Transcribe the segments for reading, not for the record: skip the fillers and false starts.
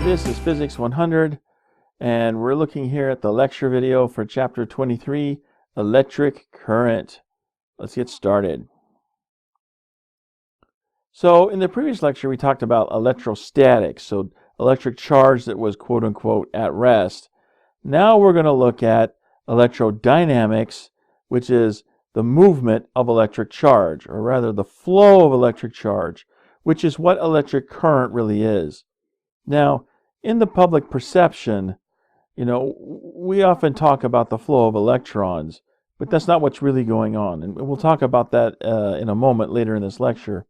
This is Physics 100, and we're looking here at the lecture video for Chapter 23, Electric Current. Let's get started. So in the previous lecture, we talked about electrostatics, so electric charge that was quote-unquote at rest. Now we're going to look at electrodynamics, which is the movement of electric charge, or rather the flow of electric charge, which is what electric current really is. Now, in the public perception, we often talk about the flow of electrons, but that's not what's really going on. And we'll talk about that in a moment later in this lecture.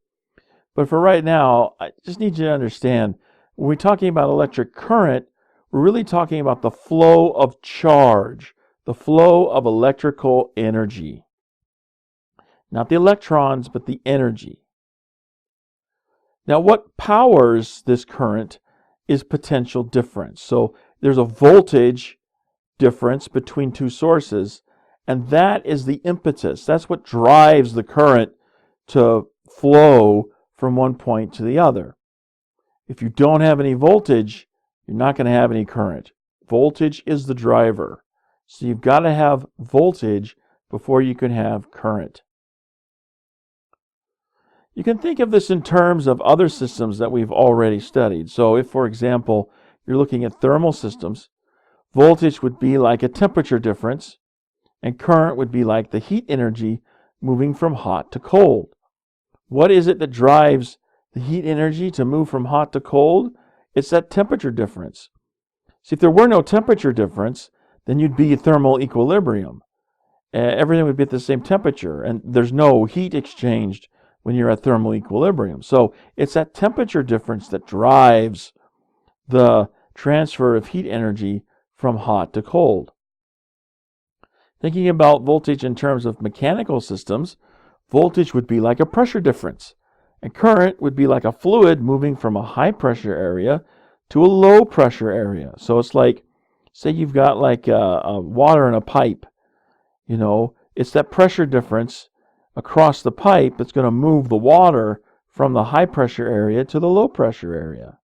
But for right now, I just need you to understand, when we're talking about electric current, we're really talking about the flow of charge, the flow of electrical energy. Not the electrons, but the energy. Now, what powers this current is potential difference. So there's a voltage difference between two sources, and that is the impetus. That's what drives the current to flow from one point to the other. If you don't have any voltage, you're not going to have any current. Voltage is the driver. So you've got to have voltage before you can have current. You can think of this in terms of other systems that we've already studied. So if, for example, you're looking at thermal systems, voltage would be like a temperature difference, and current would be like the heat energy moving from hot to cold. What is it that drives the heat energy to move from hot to cold? It's that temperature difference. See, if there were no temperature difference, then you'd be at thermal equilibrium. Everything would be at the same temperature, and there's no heat exchanged when you're at thermal equilibrium. So it's that temperature difference that drives the transfer of heat energy from hot to cold. Thinking about voltage in terms of mechanical systems, voltage would be like a pressure difference, and current would be like a fluid moving from a high pressure area to a low pressure area. So it's like, say you've got like a water in a pipe, it's that pressure difference across the pipe that's going to move the water from the high pressure area to the low pressure area.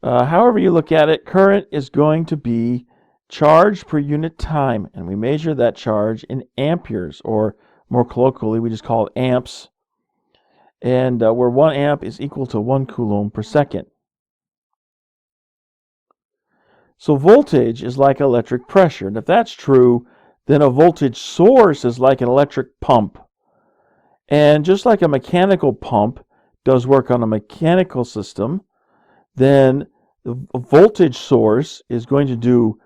However you look at it, current is going to be charge per unit time, and we measure that charge in amperes, or more colloquially we just call it amps, and where 1 amp is equal to 1 coulomb per second. So voltage is like electric pressure, and if that's true, then a voltage source is like an electric pump. And just like a mechanical pump does work on a mechanical system, then a voltage source is going to do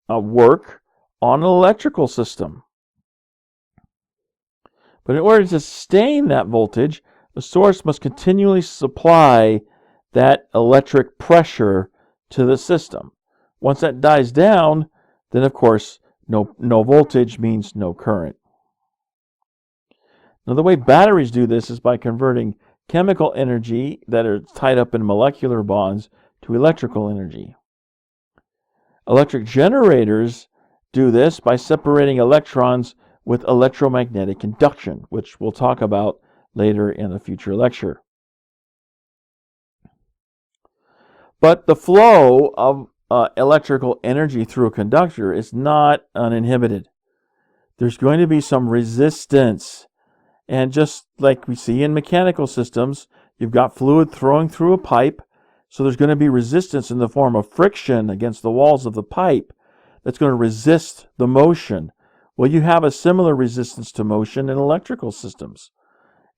work on an electrical system. But in order to sustain that voltage, the source must continually supply that electric pressure to the system. Once that dies down, then of course no voltage means no current. Now the way batteries do this is by converting chemical energy that are tied up in molecular bonds to electrical energy. Electric generators do this by separating electrons with electromagnetic induction, which we'll talk about later in a future lecture. But the flow of electrical energy through a conductor is not uninhibited. There's going to be some resistance. And just like we see in mechanical systems, you've got fluid flowing through a pipe, so there's going to be resistance in the form of friction against the walls of the pipe that's going to resist the motion. Well, you have a similar resistance to motion in electrical systems.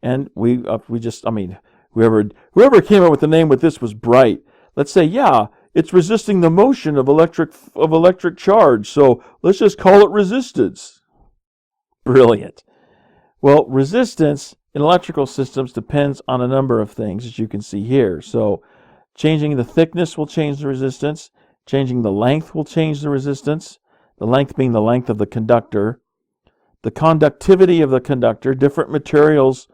And whoever came up with the name with this was bright. Let's say, yeah, it's resisting the motion of electric charge, so let's just call it resistance. Brilliant. Well, resistance in electrical systems depends on a number of things, as you can see here. So changing the thickness will change the resistance. Changing the length will change the resistance. The length being the length of the conductor. The conductivity of the conductor. Different materials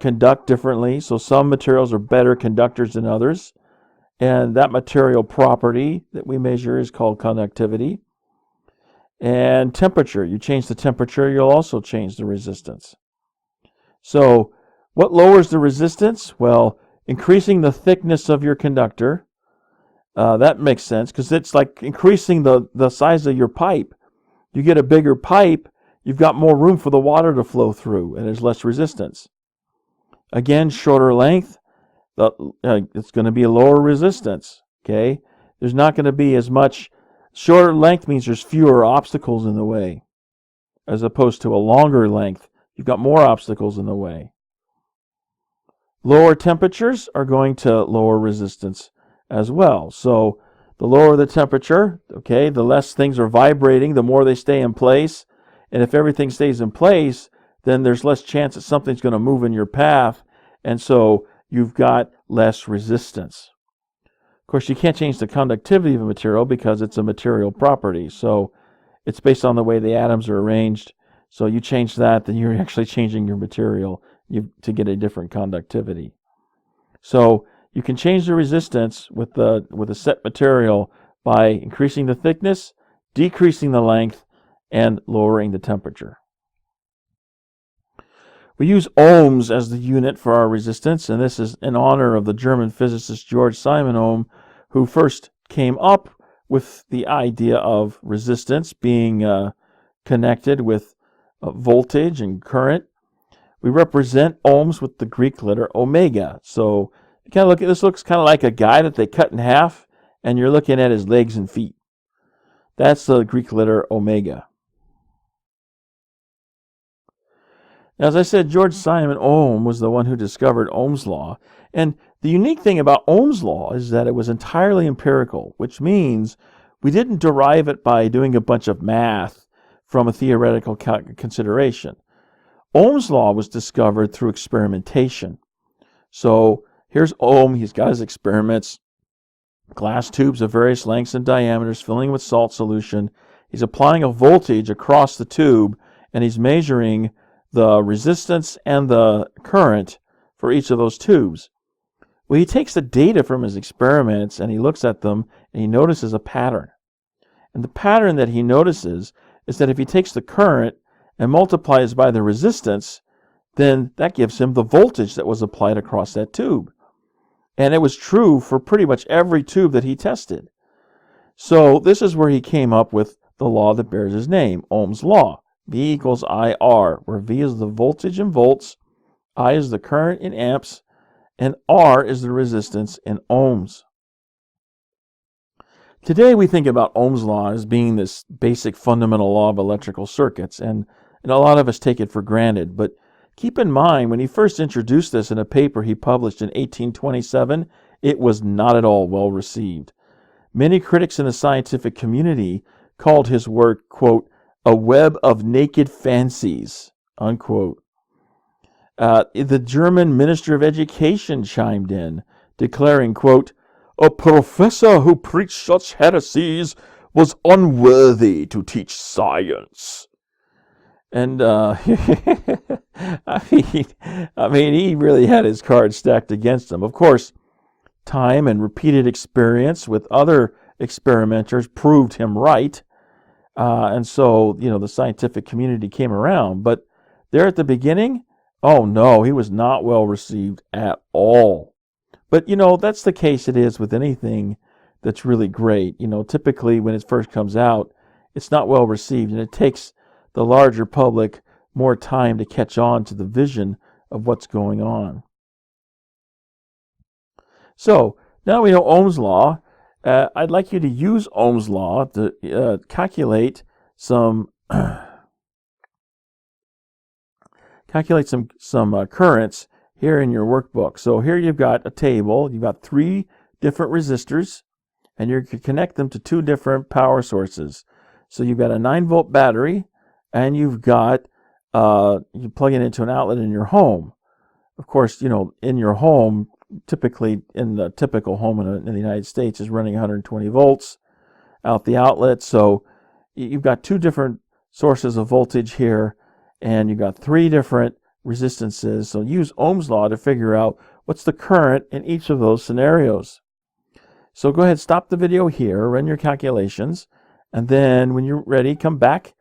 conduct differently. So some materials are better conductors than others. And that material property that we measure is called conductivity. And temperature. You change the temperature, you'll also change the resistance. So what lowers the resistance? Well, increasing the thickness of your conductor. That makes sense because it's like increasing the size of your pipe. You get a bigger pipe, you've got more room for the water to flow through, and there's less resistance. Again, shorter length, it's going to be a lower resistance. Okay, there's not going to be as much. Shorter length means there's fewer obstacles in the way, as opposed to a longer length. You've got more obstacles in the way. Lower temperatures are going to lower resistance as well. So the lower the temperature, okay, the less things are vibrating, the more they stay in place. And if everything stays in place, then there's less chance that something's going to move in your path. And so you've got less resistance. Of course, you can't change the conductivity of a material because it's a material property. So it's based on the way the atoms are arranged. So you change that, then you're actually changing your material to get a different conductivity. So you can change the resistance with a set material by increasing the thickness, decreasing the length, and lowering the temperature. We use ohms as the unit for our resistance, and this is in honor of the German physicist George Simon Ohm, who first came up with the idea of resistance being connected with voltage and current. We represent ohms with the Greek letter omega. So you kind of look at this, looks kind of like a guy that they cut in half, and you're looking at his legs and feet. That's the Greek letter omega. Now, as I said, George Simon Ohm was the one who discovered Ohm's law. And the unique thing about Ohm's law is that it was entirely empirical, which means we didn't derive it by doing a bunch of math from a theoretical consideration. Ohm's law was discovered through experimentation. So here's Ohm. He's got his experiments. Glass tubes of various lengths and diameters filling with salt solution. He's applying a voltage across the tube, and he's measuring the resistance and the current for each of those tubes. Well, he takes the data from his experiments and he looks at them and he notices a pattern. And the pattern that he notices is that if he takes the current and multiplies by the resistance, then that gives him the voltage that was applied across that tube. And it was true for pretty much every tube that he tested. So this is where he came up with the law that bears his name, Ohm's law. V equals IR, where V is the voltage in volts, I is the current in amps, and R is the resistance in ohms. Today we think about Ohm's law as being this basic fundamental law of electrical circuits, and a lot of us take it for granted. But keep in mind, when he first introduced this in a paper he published in 1827, it was not at all well received. Many critics in the scientific community called his work, quote, a web of naked fancies, unquote. The German Minister of Education chimed in, declaring, quote, a professor who preached such heresies was unworthy to teach science. And I mean, he really had his cards stacked against him. Of course, time and repeated experience with other experimenters proved him right. And so, the scientific community came around. But there at the beginning, oh no, he was not well received at all. But, that's the case it is with anything that's really great. Typically when it first comes out, it's not well received, and it takes the larger public more time to catch on to the vision of what's going on. So, now we know Ohm's law. I'd like you to use Ohm's law to calculate some currents here in your workbook. So here you've got a table. You've got 3 different resistors, and you can connect them to 2 different power sources. So you've got a 9-volt battery, and you've got you plug it into an outlet in your home. Of course, in your home, typically in the typical home in the United States is running 120 volts out the outlet. So you've got 2 different sources of voltage here, and you've got 3 different resistances. So use Ohm's law to figure out what's the current in each of those scenarios. So go ahead, stop the video here, run your calculations, and then when you're ready, come back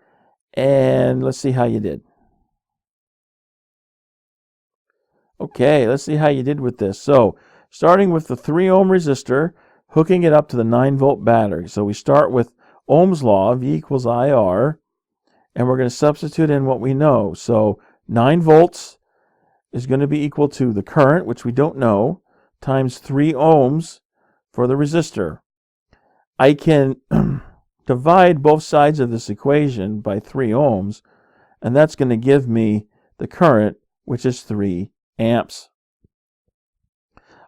and let's see how you did. Okay, let's see how you did with this. So starting with the 3 ohm resistor, hooking it up to the 9-volt battery. So we start with Ohm's law, V equals IR, and we're going to substitute in what we know. So 9 volts is going to be equal to the current, which we don't know, times 3 ohms for the resistor. I can divide both sides of this equation by 3 ohms, and that's going to give me the current, which is 3 amps.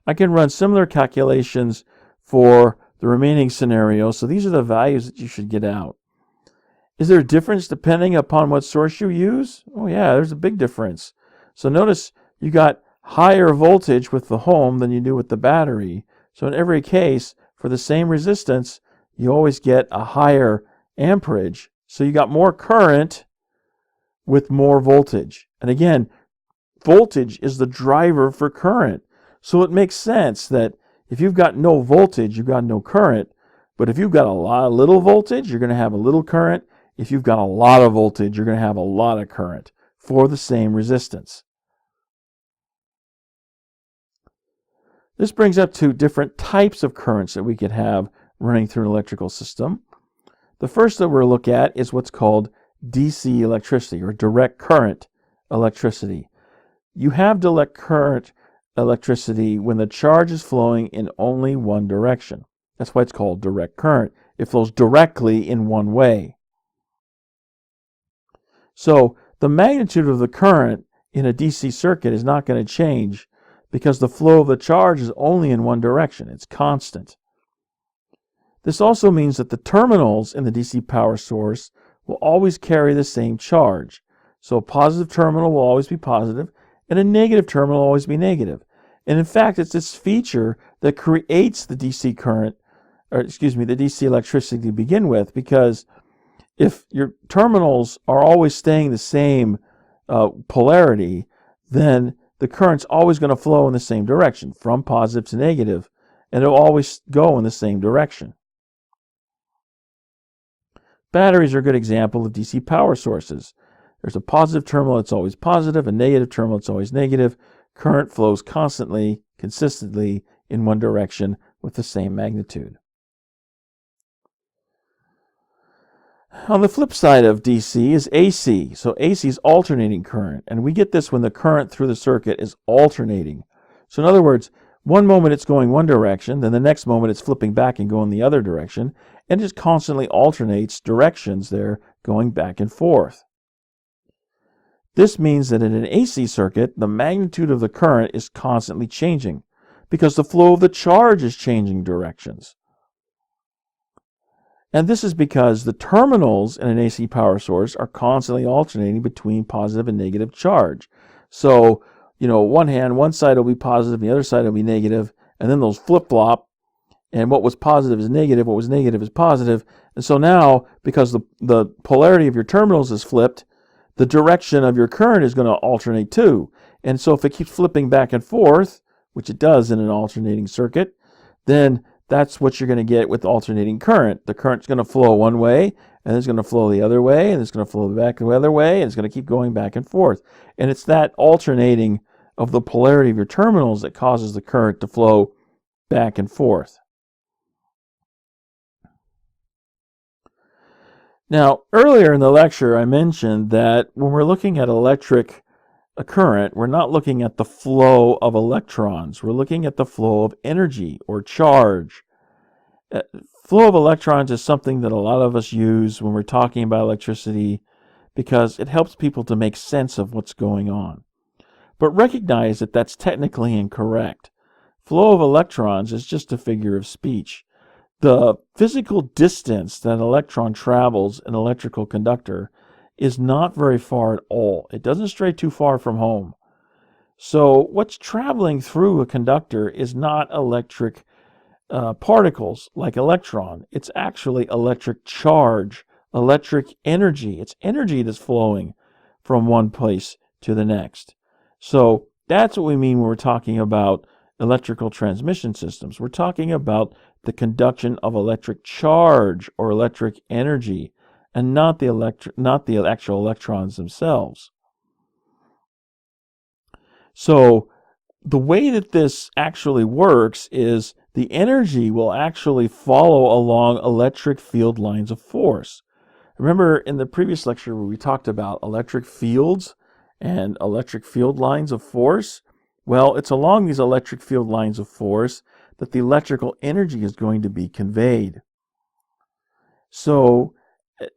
I can run similar calculations for the remaining scenarios, so these are the values that you should get out. Is there a difference depending upon what source you use? Oh yeah, there's a big difference. So notice you got higher voltage with the home than you do with the battery. So in every case, for the same resistance, you always get a higher amperage. So you got more current with more voltage. And again, voltage is the driver for current. So it makes sense that if you've got no voltage, you've got no current. But if you've got a little voltage, you're going to have a little current. If you've got a lot of voltage, you're going to have a lot of current for the same resistance. This brings up two different types of currents that we could have running through an electrical system. The first that we'll look at is what's called DC electricity, or direct current electricity. You have direct current electricity when the charge is flowing in only one direction. That's why it's called direct current. It flows directly in one way. So the magnitude of the current in a DC circuit is not going to change because the flow of the charge is only in one direction. It's constant. This also means that the terminals in the DC power source will always carry the same charge. So a positive terminal will always be positive, and a negative terminal will always be negative. And in fact, it's this feature that creates the DC current, or excuse me, the DC electricity to begin with, because if your terminals are always staying the same polarity, then the current's always going to flow in the same direction, from positive to negative, and it'll always go in the same direction. Batteries are a good example of DC power sources. There's a positive terminal that's always positive, a negative terminal that's always negative. Current flows constantly, consistently in one direction with the same magnitude. On the flip side of DC is AC. So AC is alternating current, and we get this when the current through the circuit is alternating. So in other words, one moment it's going one direction, then the next moment it's flipping back and going the other direction, and it just constantly alternates directions there, going back and forth. This means that in an AC circuit, the magnitude of the current is constantly changing because the flow of the charge is changing directions. And this is because the terminals in an AC power source are constantly alternating between positive and negative charge. So, one side will be positive, the other side will be negative, and then those flip-flop, and what was positive is negative, what was negative is positive. And so now, because the polarity of your terminals is flipped, the direction of your current is going to alternate too. And so if it keeps flipping back and forth, which it does in an alternating circuit, then that's what you're going to get with alternating current. The current's going to flow one way, and it's going to flow the other way, and it's going to flow back the other way, and it's going to keep going back and forth. And it's that alternating of the polarity of your terminals that causes the current to flow back and forth. Now, earlier in the lecture, I mentioned that when we're looking at electric current, we're not looking at the flow of electrons. We're looking at the flow of energy or charge. Flow of electrons is something that a lot of us use when we're talking about electricity because it helps people to make sense of what's going on. But recognize that that's technically incorrect. Flow of electrons is just a figure of speech. The physical distance that an electron travels in an electrical conductor is not very far at all. It doesn't stray too far from home. So what's traveling through a conductor is not electric particles like electron. It's actually electric charge, electric energy. It's energy that's flowing from one place to the next. So that's what we mean when we're talking about electrical transmission systems. We're talking about the conduction of electric charge or electric energy, and not the actual electrons themselves. So the way that this actually works is the energy will actually follow along electric field lines of force. Remember in the previous lecture where we talked about electric fields and electric field lines of force? Well, it's along these electric field lines of force that the electrical energy is going to be conveyed. So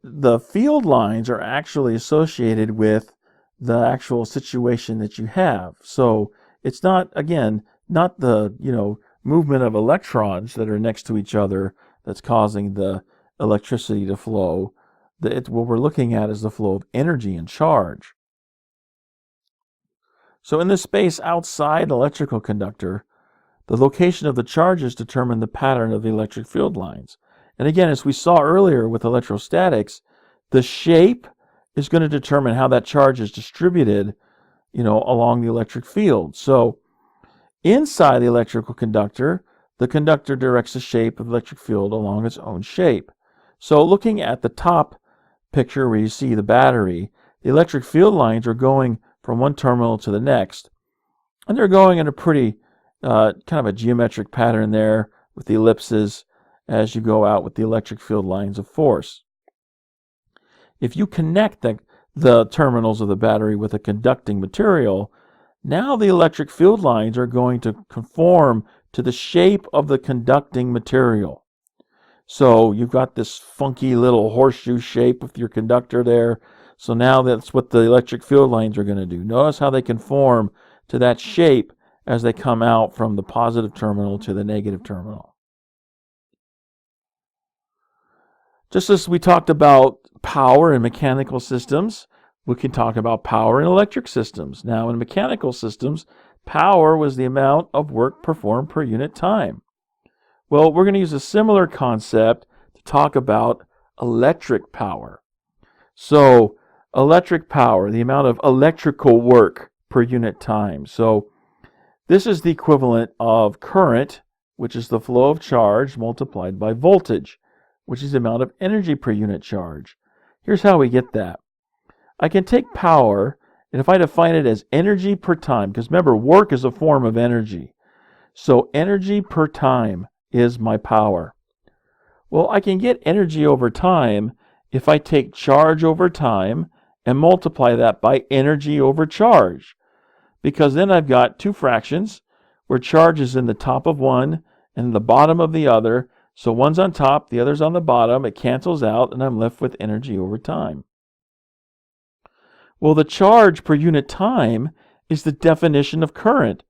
the field lines are actually associated with the actual situation that you have. So it's not, again, not the, movement of electrons that are next to each other that's causing the electricity to flow. What we're looking at is the flow of energy and charge. So in the space outside an electrical conductor, the location of the charges determine the pattern of the electric field lines. And again, as we saw earlier with electrostatics, the shape is going to determine how that charge is distributed, along the electric field. So inside the electrical conductor, the conductor directs the shape of the electric field along its own shape. So looking at the top picture where you see the battery, the electric field lines are going from one terminal to the next. And they're going in a pretty kind of a geometric pattern there with the ellipses as you go out with the electric field lines of force. If you connect the terminals of the battery with a conducting material, now the electric field lines are going to conform to the shape of the conducting material. So you've got this funky little horseshoe shape with your conductor there. So now that's what the electric field lines are going to do. Notice how they conform to that shape as they come out from the positive terminal to the negative terminal. Just as we talked about power in mechanical systems, we can talk about power in electric systems. Now, in mechanical systems, power was the amount of work performed per unit time. Well, we're going to use a similar concept to talk about electric power. So, electric power, the amount of electrical work per unit time. So, this is the equivalent of current, which is the flow of charge, multiplied by voltage, which is the amount of energy per unit charge. Here's how we get that. I can take power, and if I define it as energy per time, because remember, work is a form of energy. So energy per time is my power. Well, I can get energy over time if I take charge over time and multiply that by energy over charge. Because then I've got two fractions where charge is in the top of one and the bottom of the other. So one's on top, the other's on the bottom. It cancels out, and I'm left with energy over time. Well, the charge per unit time is the definition of current.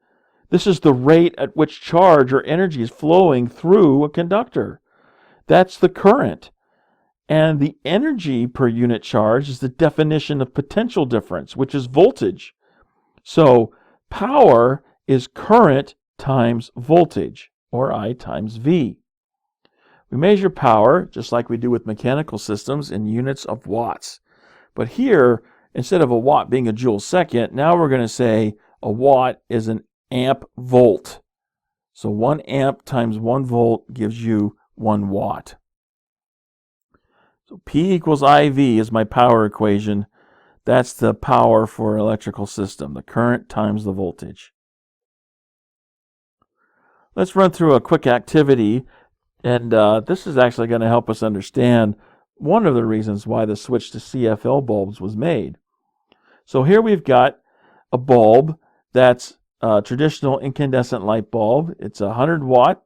This is the rate at which charge or energy is flowing through a conductor. That's the current. And the energy per unit charge is the definition of potential difference, which is voltage. So power is current times voltage, or I times V. We measure power, just like we do with mechanical systems, in units of watts. But here, instead of a watt being a joule second, now we're going to say a watt is an amp volt. So 1 amp times 1 volt gives you 1 watt. So P equals IV is my power equation. That's the power for an electrical system, the current times the voltage. Let's run through a quick activity, and this is actually going to help us understand one of the reasons why the switch to CFL bulbs was made. So here we've got a bulb that's a traditional incandescent light bulb. It's 100 watt,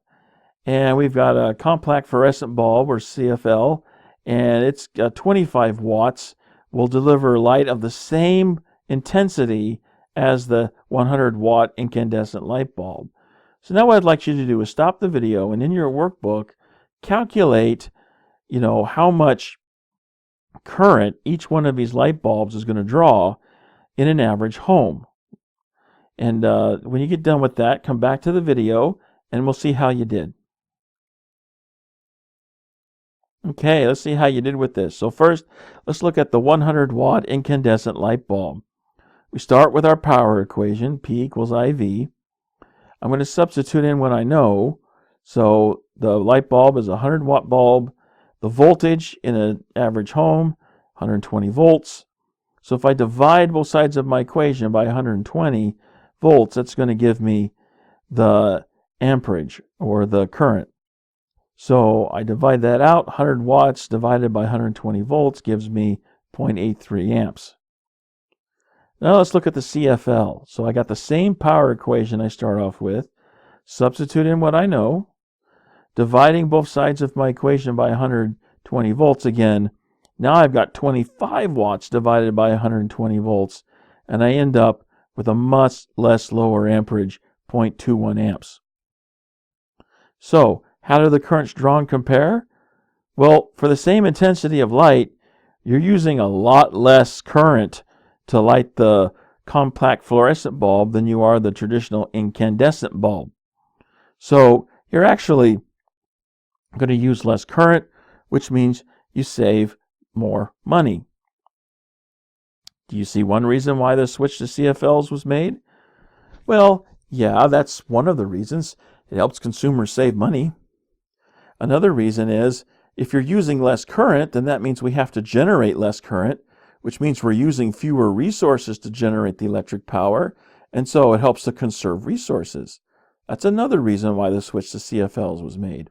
and we've got a compact fluorescent bulb, or CFL, and it's 25 watts. Will deliver light of the same intensity as the 100 watt incandescent light bulb. So now what I'd like you to do is stop the video, and in your workbook, calculate, how much current each one of these light bulbs is going to draw in an average home. And when you get done with that, come back to the video and we'll see how you did. Okay, let's see how you did with this. So first, let's look at the 100 watt incandescent light bulb. We start with our power equation, P equals IV. I'm going to substitute in what I know. So the light bulb is a 100 watt bulb. The voltage in an average home, 120 volts. So if I divide both sides of my equation by 120, volts, that's going to give me the amperage or the current. So I divide that out. 100 watts divided by 120 volts gives me 0.83 amps. Now let's look at the CFL. So I got the same power equation I start off with. Substitute in what I know. Dividing both sides of my equation by 120 volts again. Now I've got 25 watts divided by 120 volts. And I end up with a much less lower amperage, 0.21 amps. So how do the currents drawn compare? Well, for the same intensity of light, you're using a lot less current to light the compact fluorescent bulb than you are the traditional incandescent bulb. So you're actually going to use less current, which means you save more money. Do you see one reason why the switch to CFLs was made? Well, yeah, that's one of the reasons. It helps consumers save money. Another reason is if you're using less current, then that means we have to generate less current, which means we're using fewer resources to generate the electric power, and so it helps to conserve resources. That's another reason why the switch to CFLs was made.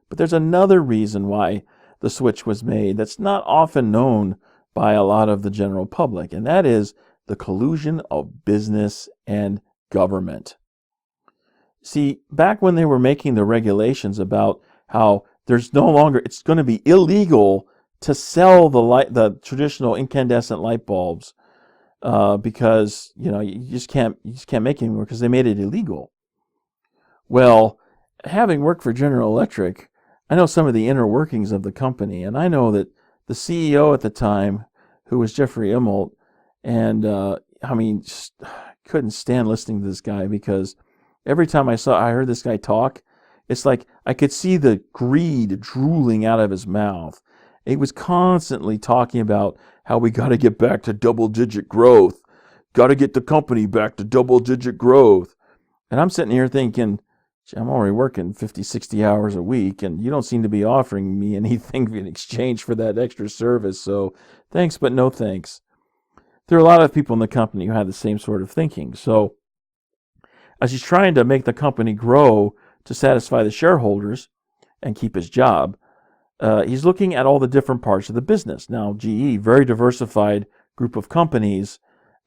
But there's another reason why the switch was made that's not often known by a lot of the general public, and that is the collusion of business and government. See, back when they were making the regulations about how there's no longer, it's going to be illegal to sell the traditional incandescent light bulbs because you just can't make it anymore because they made it illegal. Well, having worked for General Electric, I know some of the inner workings of the company, and I know that the CEO at the time, who was Jeffrey Immelt, and couldn't stand listening to this guy because every time I heard this guy talk, it's like I could see the greed drooling out of his mouth. He was constantly talking about how we got to get back to double-digit growth, got to get the company back to double-digit growth. And I'm sitting here thinking, I'm already working 50, 60 hours a week, and you don't seem to be offering me anything in exchange for that extra service, so thanks, but no thanks. There are a lot of people in the company who had the same sort of thinking. So as he's trying to make the company grow to satisfy the shareholders and keep his job, he's looking at all the different parts of the business. Now, GE, very diversified group of companies,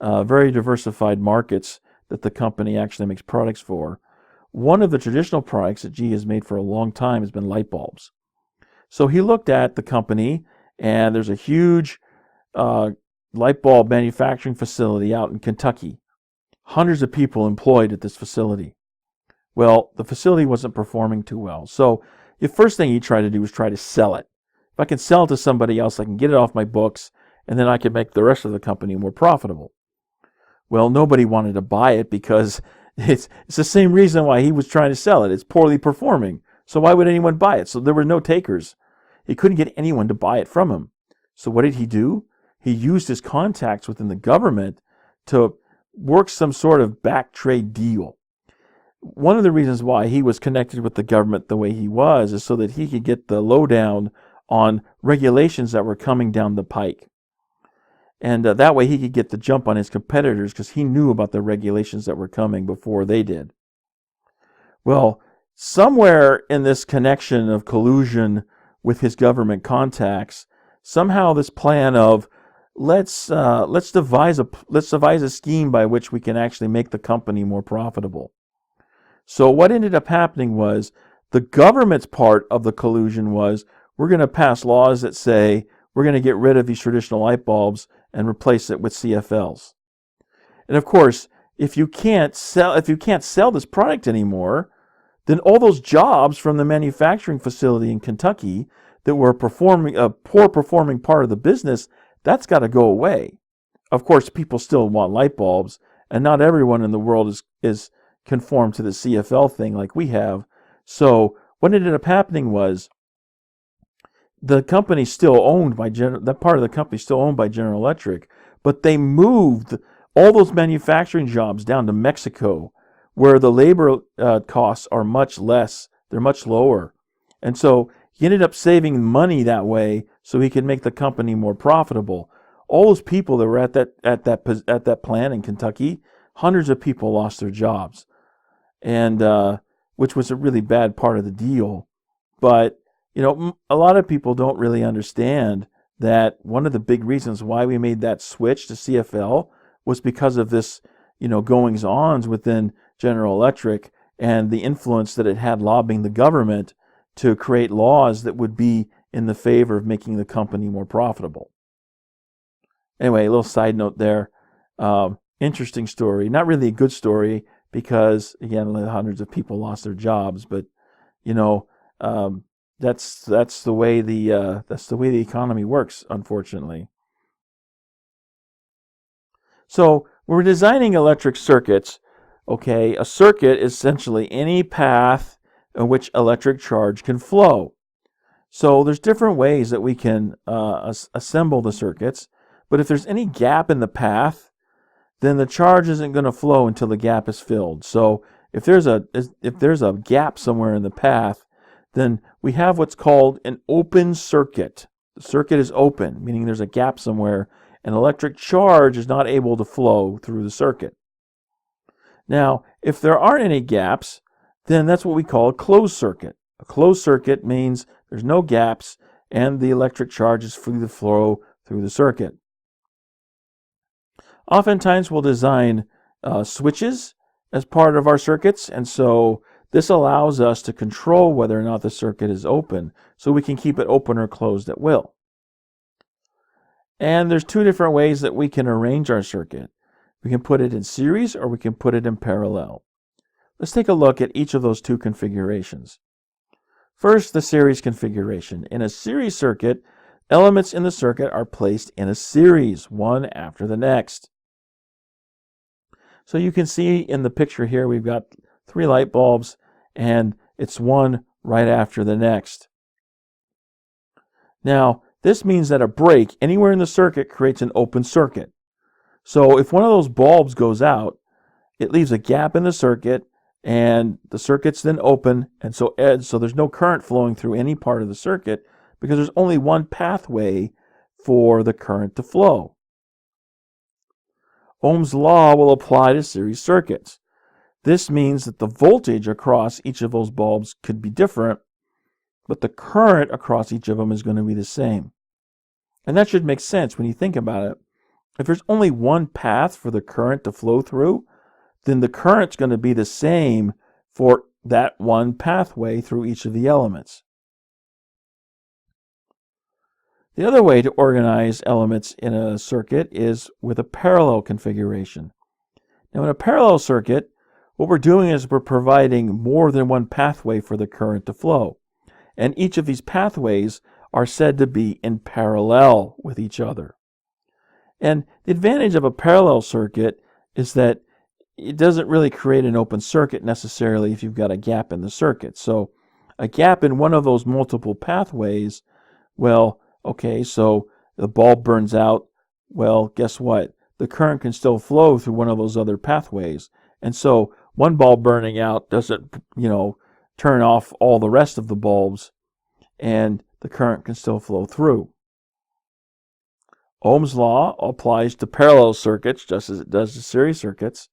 very diversified markets that the company actually makes products for. One of the traditional products that GE has made for a long time has been light bulbs. So he looked at the company, and there's a huge light bulb manufacturing facility out in Kentucky. Hundreds of people employed at this facility. Well, the facility wasn't performing too well. So the first thing he tried to do was try to sell it. If I can sell it to somebody else, I can get it off my books, and then I can make the rest of the company more profitable. Well, nobody wanted to buy it because it's the same reason why he was trying to sell it. It's poorly performing. So why would anyone buy it? So there were no takers. He couldn't get anyone to buy it from him. So what did he do? He used his contacts within the government to work some sort of back trade deal. One of the reasons why he was connected with the government the way he was is so that he could get the lowdown on regulations that were coming down the pike. And that way he could get the jump on his competitors because he knew about the regulations that were coming before they did. Well, somewhere in this connection of collusion with his government contacts, somehow this plan of let's devise a scheme by which we can actually make the company more profitable. So what ended up happening was the government's part of the collusion was we're going to pass laws that say we're going to get rid of these traditional light bulbs and replace it with CFLs. And of course, if you can't sell this product anymore, then all those jobs from the manufacturing facility in Kentucky that were a poor performing part of the business, that's got to go away. Of course, people still want light bulbs, and not everyone in the world is conformed to the CFL thing like we have. So what ended up happening was the company still owned by that part of the company still owned by General Electric, but they moved all those manufacturing jobs down to Mexico, where the labor costs are much less. They're much lower, and so he ended up saving money that way, so he could make the company more profitable. All those people that were at that plant in Kentucky, hundreds of people lost their jobs, and which was a really bad part of the deal. But a lot of people don't really understand that one of the big reasons why we made that switch to CFL was because of this, goings-ons within General Electric and the influence that it had lobbying the government to create laws that would be in the favor of making the company more profitable. Anyway, a little side note there. Interesting story. Not really a good story because, again, hundreds of people lost their jobs. But that's the way the economy works, unfortunately. So we're designing electric circuits. Okay, a circuit is essentially any path in which electric charge can flow. So there's different ways that we can assemble the circuits, but if there's any gap in the path, then the charge isn't going to flow until the gap is filled. So if there's a gap somewhere in the path, then we have what's called an open circuit. The circuit is open, meaning there's a gap somewhere, and electric charge is not able to flow through the circuit. Now, if there aren't any gaps, then that's what we call a closed circuit. A closed circuit means there's no gaps and the electric charge is free to flow through the circuit. Oftentimes we'll design switches as part of our circuits, and so this allows us to control whether or not the circuit is open, so we can keep it open or closed at will. And there's two different ways that we can arrange our circuit. We can put it in series or we can put it in parallel. Let's take a look at each of those two configurations. First, the series configuration. In a series circuit, elements in the circuit are placed in a series, one after the next. So you can see in the picture here, we've got 3 light bulbs, and it's one right after the next. Now, this means that a break anywhere in the circuit creates an open circuit. So if one of those bulbs goes out, it leaves a gap in the circuit, and the circuit's then open, and so there's no current flowing through any part of the circuit because there's only one pathway for the current to flow. Ohm's law will apply to series circuits. This means that the voltage across each of those bulbs could be different, but the current across each of them is going to be the same. And that should make sense when you think about it. If there's only one path for the current to flow through, then the current's going to be the same for that one pathway through each of the elements. The other way to organize elements in a circuit is with a parallel configuration. Now, in a parallel circuit, what we're doing is we're providing more than one pathway for the current to flow. And each of these pathways are said to be in parallel with each other. And the advantage of a parallel circuit is that it doesn't really create an open circuit necessarily if you've got a gap in the circuit. So a gap in one of those multiple pathways, well, okay, so the bulb burns out. Well, guess what? The current can still flow through one of those other pathways. And so one bulb burning out doesn't, turn off all the rest of the bulbs, and the current can still flow through. Ohm's law applies to parallel circuits just as it does to series circuits.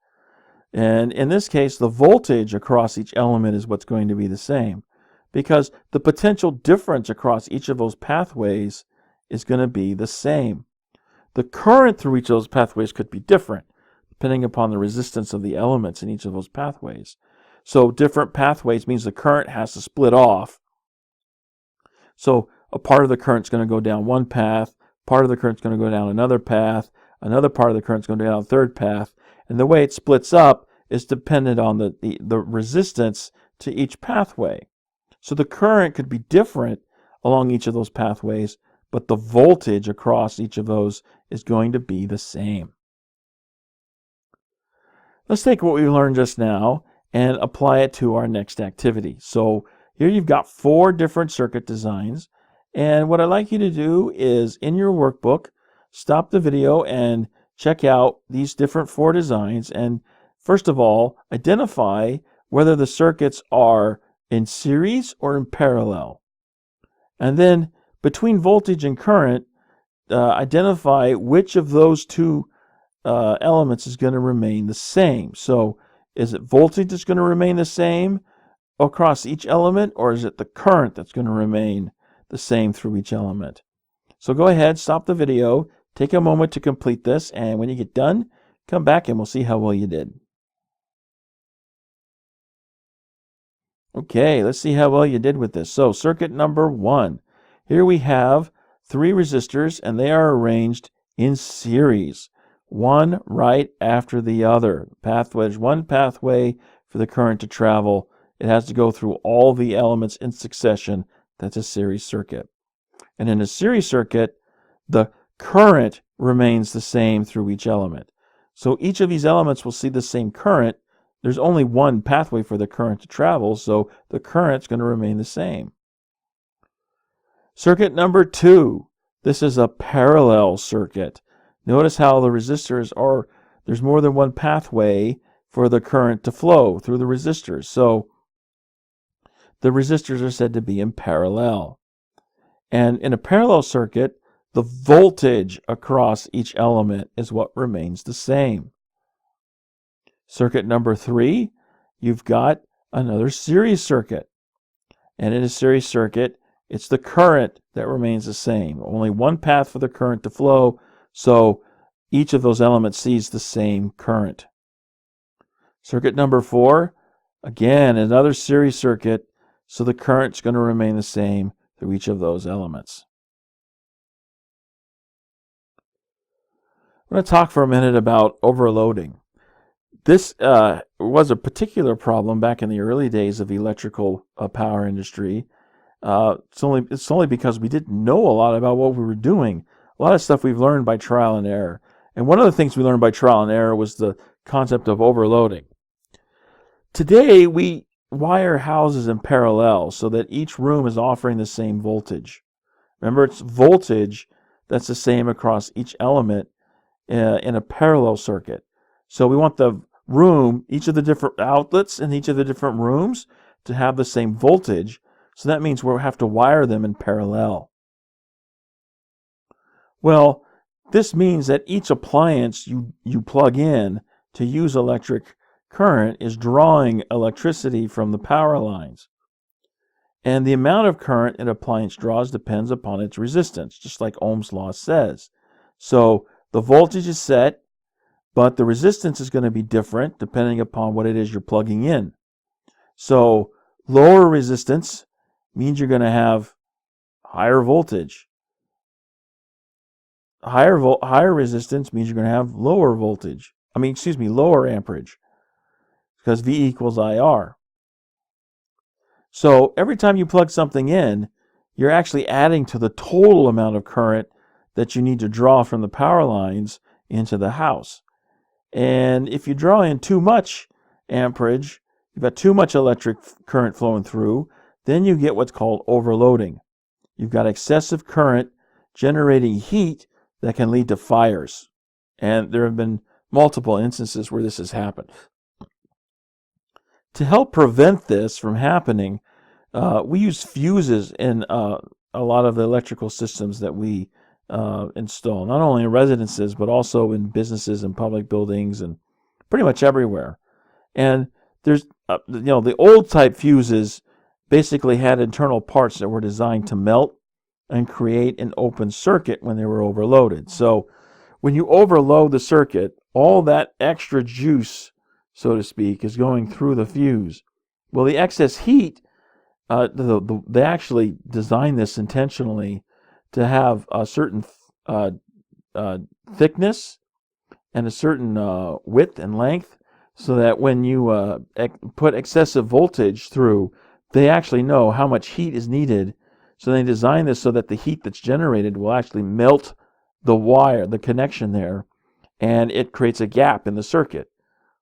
And in this case, the voltage across each element is what's going to be the same, because the potential difference across each of those pathways is going to be the same. The current through each of those pathways could be different, depending upon the resistance of the elements in each of those pathways. So different pathways means the current has to split off. So a part of the current's going to go down one path, part of the current's going to go down another path, another part of the current's going to go down a third path, and the way it splits up is dependent on the resistance to each pathway. So the current could be different along each of those pathways, but the voltage across each of those is going to be the same. Let's take what we learned just now and apply it to our next activity. So here you've got 4 different circuit designs, and what I'd like you to do is in your workbook, stop the video and check out these different 4 designs, and first of all, identify whether the circuits are in series or in parallel. And then between voltage and current, identify which of those two elements is going to remain the same. So is it voltage that's going to remain the same across each element, or is it the current that's going to remain the same through each element? So go ahead, stop the video, take a moment to complete this, and when you get done, come back and we'll see how well you did. Okay, let's see how well you did with this. So circuit number 1. Here we have 3 resistors, and they are arranged in series, one right after the other. There's one pathway for the current to travel. It has to go through all the elements in succession. That's a series circuit. And in a series circuit, the current remains the same through each element. So each of these elements will see the same current. There's only one pathway for the current to travel, so the current's going to remain the same. Circuit number 2. This is a parallel circuit. Notice how the resistors are, there's more than one pathway for the current to flow through the resistors. So the resistors are said to be in parallel. And in a parallel circuit, the voltage across each element is what remains the same. Circuit number 3, you've got another series circuit. And in a series circuit, it's the current that remains the same. Only one path for the current to flow, so each of those elements sees the same current. Circuit number 4, again, another series circuit, so the current's going to remain the same through each of those elements. I'm going to talk for a minute about overloading. This was a particular problem back in the early days of the electrical power industry. It's only because we didn't know a lot about what we were doing. A lot of stuff we've learned by trial and error. And one of the things we learned by trial and error was the concept of overloading. Today, we wire houses in parallel so that each room is offering the same voltage. Remember, it's voltage that's the same across each element in a parallel circuit. So we want the room, each of the different outlets in each of the different rooms to have the same voltage. So that means we'll have to wire them in parallel. Well, this means that each appliance you plug in to use electric current is drawing electricity from the power lines. And the amount of current an appliance draws depends upon its resistance, just like Ohm's law says. So the voltage is set, but the resistance is going to be different depending upon what it is you're plugging in. So lower resistance means you're going to have higher voltage. Higher resistance means you're going to have lower voltage. Lower amperage, because V equals IR. So every time you plug something in, you're actually adding to the total amount of current that you need to draw from the power lines into the house. And if you draw in too much amperage, you've got too much electric current flowing through, then you get what's called overloading. You've got excessive current generating heat that can lead to fires. And there have been multiple instances where this has happened. To help prevent this from happening, we use fuses in a lot of the electrical systems that we install, not only in residences, but also in businesses and public buildings and pretty much everywhere. And there's, the old type fuses basically had internal parts that were designed to melt and create an open circuit when they were overloaded. So when you overload the circuit, all that extra juice, so to speak, is going through the fuse. Well, the excess heat, they actually designed this intentionally to have a certain thickness and a certain width and length, so that when you put excessive voltage through, they actually know how much heat is needed. So they design this so that the heat that's generated will actually melt the wire, the connection there, and it creates a gap in the circuit.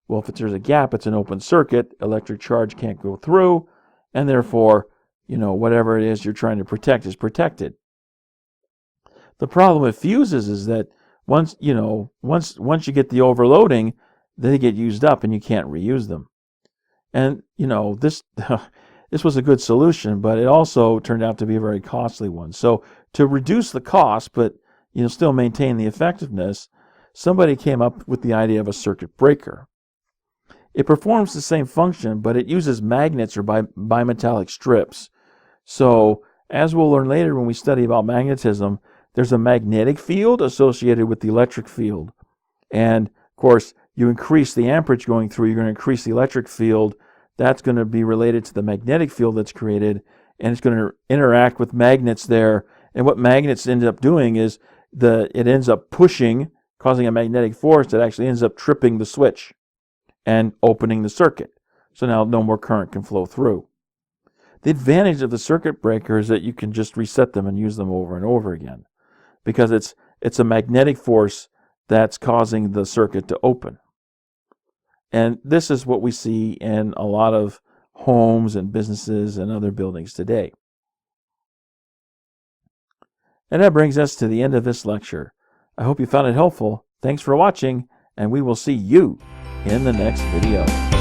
Well, if there's a gap, it's an open circuit, electric charge can't go through, and therefore, whatever it is you're trying to protect is protected. The problem with fuses is that once you get the overloading, they get used up and you can't reuse them. And this was a good solution, but it also turned out to be a very costly one. So to reduce the cost, but still maintain the effectiveness, somebody came up with the idea of a circuit breaker. It performs the same function, but it uses magnets or bimetallic strips. So, as we'll learn later when we study about magnetism, there's a magnetic field associated with the electric field. And, of course, you increase the amperage going through, you're going to increase the electric field. That's going to be related to the magnetic field that's created, and it's going to interact with magnets there. And what magnets end up doing is it ends up pushing, causing a magnetic force that actually ends up tripping the switch and opening the circuit. So now no more current can flow through. The advantage of the circuit breaker is that you can just reset them and use them over and over again, because it's a magnetic force that's causing the circuit to open. And this is what we see in a lot of homes and businesses and other buildings today. And that brings us to the end of this lecture. I hope you found it helpful. Thanks for watching, and we will see you in the next video.